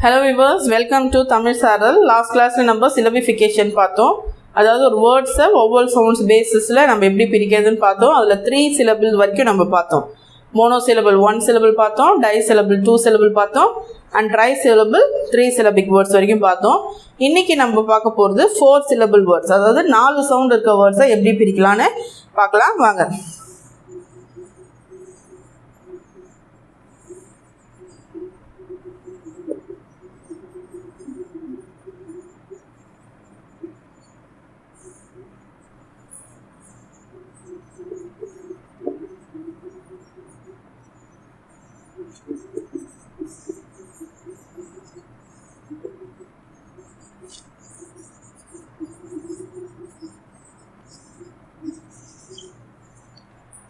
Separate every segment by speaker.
Speaker 1: Hello viewers, welcome to Tamil Saral. Last class நம்ம syllabification பார்த்தோம். அதாவது ஒரு வேர்ட்ஸை ஒவ்வொரு சவுண்ட்ஸ் பேசிஸில் நம்ம எப்படி பிரிக்கிறதுன்னு பார்த்தோம். அதில் 3 syllable வரைக்கும் நம்ம பார்த்தோம். மோனோசிலபிள் 1 syllable பார்த்தோம், டைசிலபிள் 2 syllable பார்த்தோம், அண்ட் ட்ரைசிலபிள் 3 syllabic வேர்ட்ஸ் வரைக்கும் பார்த்தோம். இன்றைக்கி நம்ம பார்க்க போகிறது 4 syllable வேர்ட்ஸ், அதாவது 4 சவுண்ட் இருக்க வேர்ட்ஸை எப்படி பிரிக்கலான்னு பார்க்கலாம் வாங்க.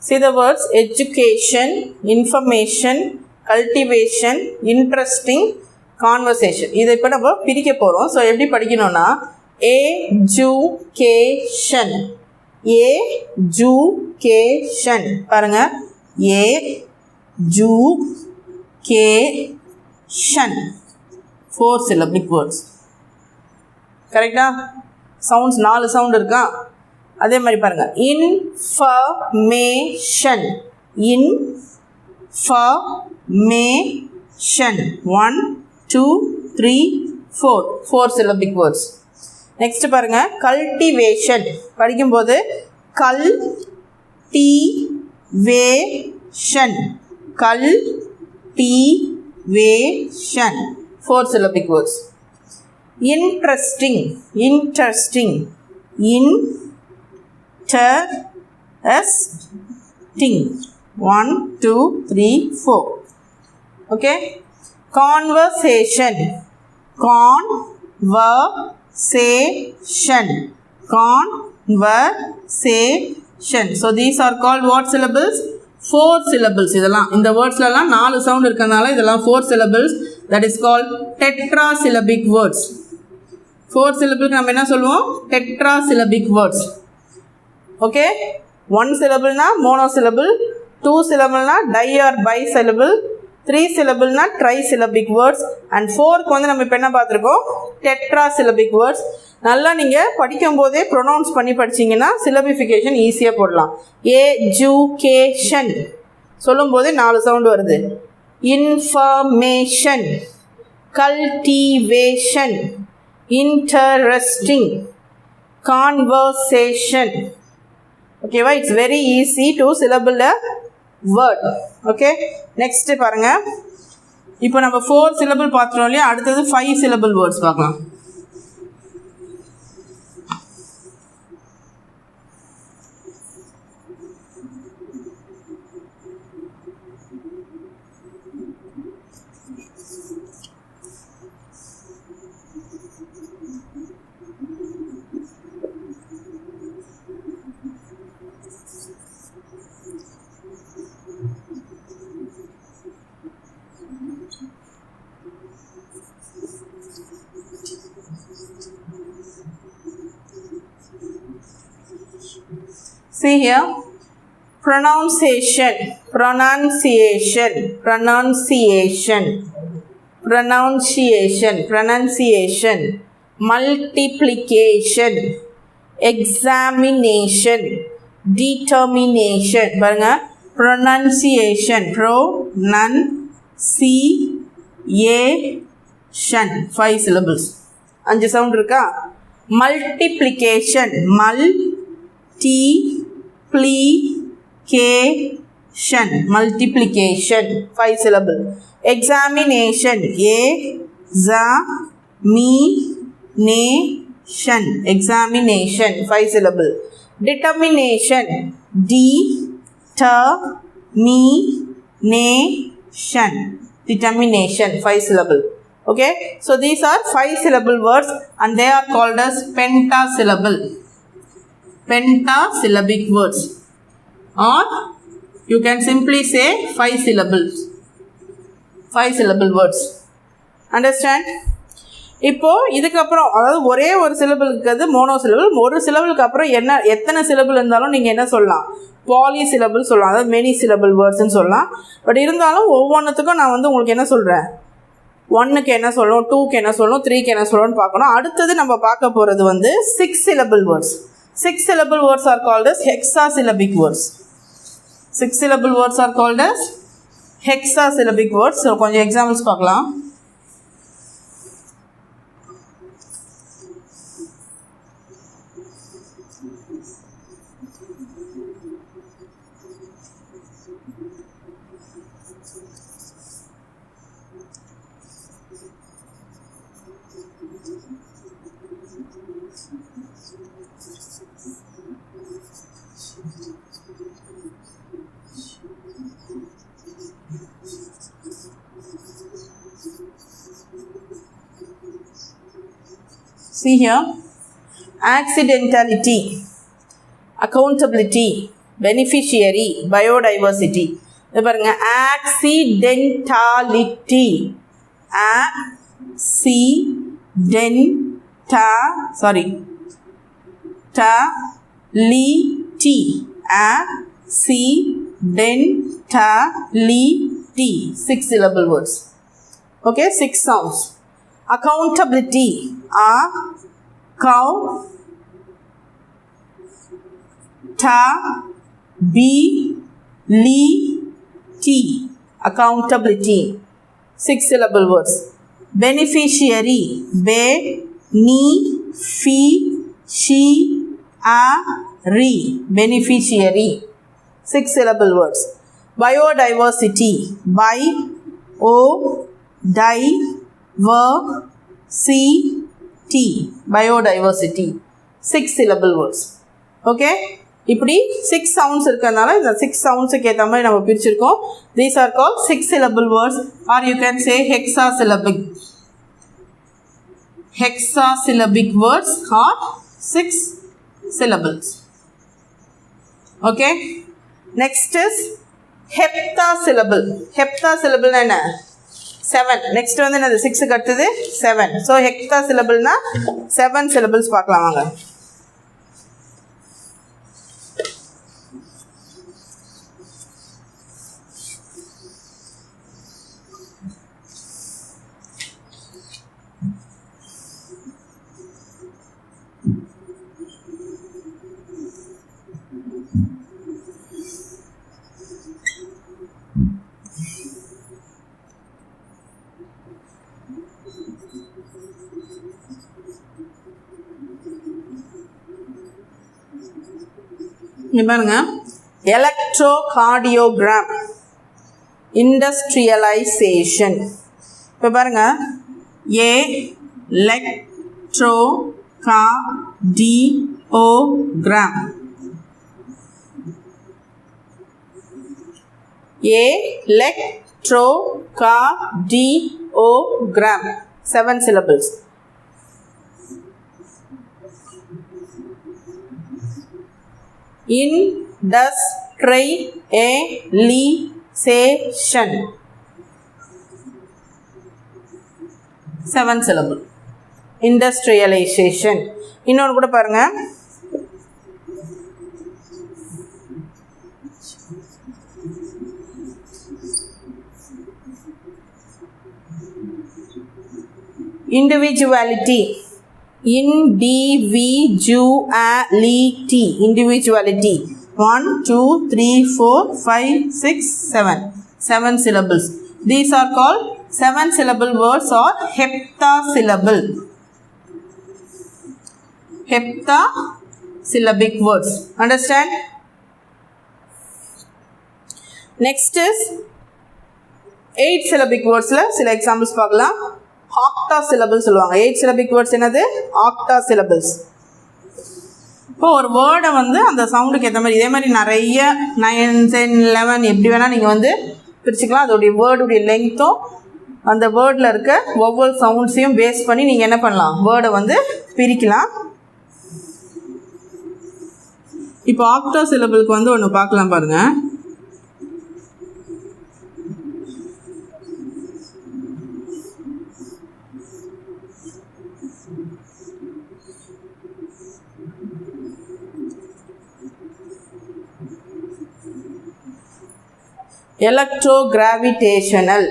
Speaker 1: See the words education, information, cultivation, interesting, conversation. இதை இப்போ நம்ம பிரிக்க போகிறோம். ஸோ எப்படி படிக்கணும்னா education, education பாருங்கள், education 4 syllabic words. கரெக்டா? சவுண்ட்ஸ் 4 சவுண்ட் இருக்கா? அதே மாதிரி பாருங்கள், information, information 1 2 3 4 syllabic words. Next பாருங்கள், cultivation படிக்கும்போது cultivation, cultivation 4 syllabic words. Interesting, interesting, interesting 1 2 3 4. okay. Conversation, conversation, conversation. So these are called what syllables? 4 syllables. இதெல்லாம் இந்த வேர்ட்ஸ்லாம் 4 சவுண்ட் இருக்கிறதுனால இதெல்லாம் 4 syllables. That is called tetrasyllabic words. 4 syllable நம்ம என்ன சொல்லுவோம்? tetrasyllabic words. Okay. 1 syllable na monosyllable, 2 syllable na di or bisyllable, 3 syllable na trisyllabic words, and 4 க்கு வந்து நம்ம இப்போ என்ன பார்த்துருக்கோம்? tetrasyllabic words. நல்லா நீங்கள் படிக்கும்போதே ப்ரொனவுன்ஸ் பண்ணி படிச்சிங்கன்னா syllabification ஈஸியாக போடலாம். education சொல்லும்போதே 4 சவுண்டு வருது. information, cultivation, interesting, conversation. okay va, it's very easy to syllable a word. okay, next பாருங்க, இப்போ நம்ம 4 syllable பார்த்தோம் இல்லையா, அடுத்தது 5 syllable words பார்க்கலாம். See here, pronunciation, pronunciation, pronunciation, pronunciation, pronunciation, multiplication, examination, determination. பாருங்க, pronunciation, pronunciation 5 syllables. 5 சவுண்ட் இருக்கா? multiplication, multiplication 5 syllable. examination, examination 5 syllable. determination, determination 5 syllable. okay, so these are 5 syllable words and they are called as pentasyllable, pentasyllabic words, or you can simply say 5 syllables, 5 syllable words. understand? இப்போ இதுக்கப்புறம் அதாவது ஒரே ஒரு சிலபிளுக்கு அது மோனோசிலபிள், ஒரு சிலபிளுக்கு அப்புறம் என்ன எத்தனை சிலபிள் இருந்தாலும் நீங்கள் என்ன சொல்லலாம்? பாலிசிலபிள் சொல்லலாம், அதாவது மெனி சிலபிள் வேர்ட்ஸ்ன்னு சொல்லலாம். பட் இருந்தாலும் ஒவ்வொன்றுத்துக்கும் நான் வந்து உங்களுக்கு என்ன சொல்கிறேன்? 1க்கு என்ன சொல்லணும், 2க்கு என்ன சொல்லணும், 3க்கு என்ன சொல்லணும்னு பார்க்கணும். அடுத்தது நம்ம பார்க்க போகிறது வந்து 6 syllable words. 6 syllable words are called as hexasyllabic words. 6 syllable words are called as hexasyllabic words. So கொஞ்சம் எக்ஸாம்பிள்ஸ் பார்க்கலாம். See here, accidentality, accountability, beneficiary, biodiversity. இது பாருங்க, accidentality, accidentality, 6 syllable words. Okay, 6 sounds. Accountability, accountability, 6 syllable words. Beneficiary, beneficiary, 6 syllable words. Biodiversity, biodiversity, 6 syllable words. Okay, இப்படி 6 sounds இருக்கறனால இந்த 6 soundsக்கு ஏத்த மாதிரி நம்ம பிரிச்சிருக்கோம். These are called 6 syllable words, or you can say hexasyllabic words or 6 syllables. Okay, next is heptasyllable. Heptasyllable என்ன? 7. Next வந்து என்னது, 6க்கு அடுத்தது 7. ஸோ ஹெக்ஸாசிலபிள்னா 7 syllables பார்க்கலாம் வாங்க. பாருங்க, எலக்ட்ரோகார்டியோகிராம், இண்டஸ்ட்ரியலைசேஷன். இப்போ பாருங்க, electrocardiogram, electrocardiogram, 7 syllables. Industrialization, 7 syllable. Industrialization. இன்னொன்று கூட பாருங்க, individuality, individuality, 1 2 3 4 5 6 7, 7 syllables. These are called 7 syllable words or heptasyllabic words. Understand? Next is 8 syllabic words ல சில examples பார்க்கலாம். octasyllables சொல்லுவாங்க. 8 syllabic words என்னது? octasyllables. இப்போ ஒரு வேர்டை வந்து அந்த சவுண்டுக்கு ஏற்ற மாதிரி இதே மாதிரி நிறைய 9 10 11 எப்படி வேணால் நீங்கள் வந்து பிரிச்சுக்கலாம். அதோடைய வேர்டுடைய லெங்க்த்தும் அந்த வேர்டில் இருக்க ஒவ்வொரு சவுண்ட்ஸையும் பேஸ் பண்ணி நீங்கள் என்ன பண்ணலாம், வேர்டை வந்து பிரிக்கலாம். இப்போ octasyllableக்கு வந்து ஒன்று பார்க்கலாம் பாருங்கள். electrogravitational,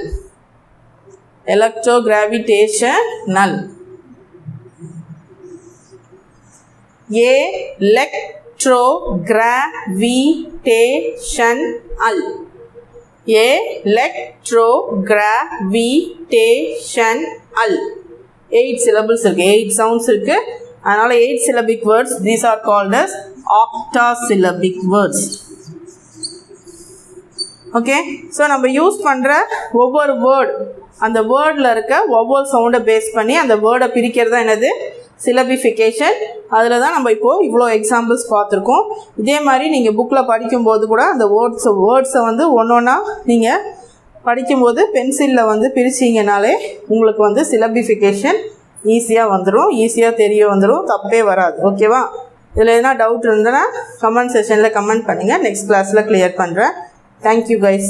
Speaker 1: electrogravitational. Electrogravitational. Electrogravitational. 8 syllables இருக்கு, 8 sounds இருக்கு. அதனால 8 syllabic words, these are called as octasyllabic words. Okay, so நம்ம யூஸ் பண்ணுற ஒவ்வொரு வேர்டு, அந்த வேர்டில் இருக்க ஒவ்வொரு சவுண்டை பேஸ் பண்ணி அந்த வேர்டை பிரிக்கிறது தான் என்னது, சிலபிஃபிகேஷன். அதில் தான் நம்ம இப்போது இவ்வளோ எக்ஸாம்பிள்ஸ் பார்த்துருக்கோம். இதே மாதிரி நீங்கள் புக்கில் படிக்கும்போது கூட அந்த வேர்ட்ஸை வந்து ஒன்று ஒன்றா நீங்கள் படிக்கும்போது பென்சிலில் வந்து பிரிச்சிங்கனாலே உங்களுக்கு வந்து சிலபிஃபிகேஷன் ஈஸியாக வந்துடும், ஈஸியாக தெரிய வந்துடும், தப்பே வராது. ஓகேவா? இதில் எதனா டவுட் இருந்ததுன்னா கமெண்ட் செஷனில் கமெண்ட் பண்ணுங்கள், நெக்ஸ்ட் கிளாஸில் கிளியர் பண்ணுறேன். Thank you guys.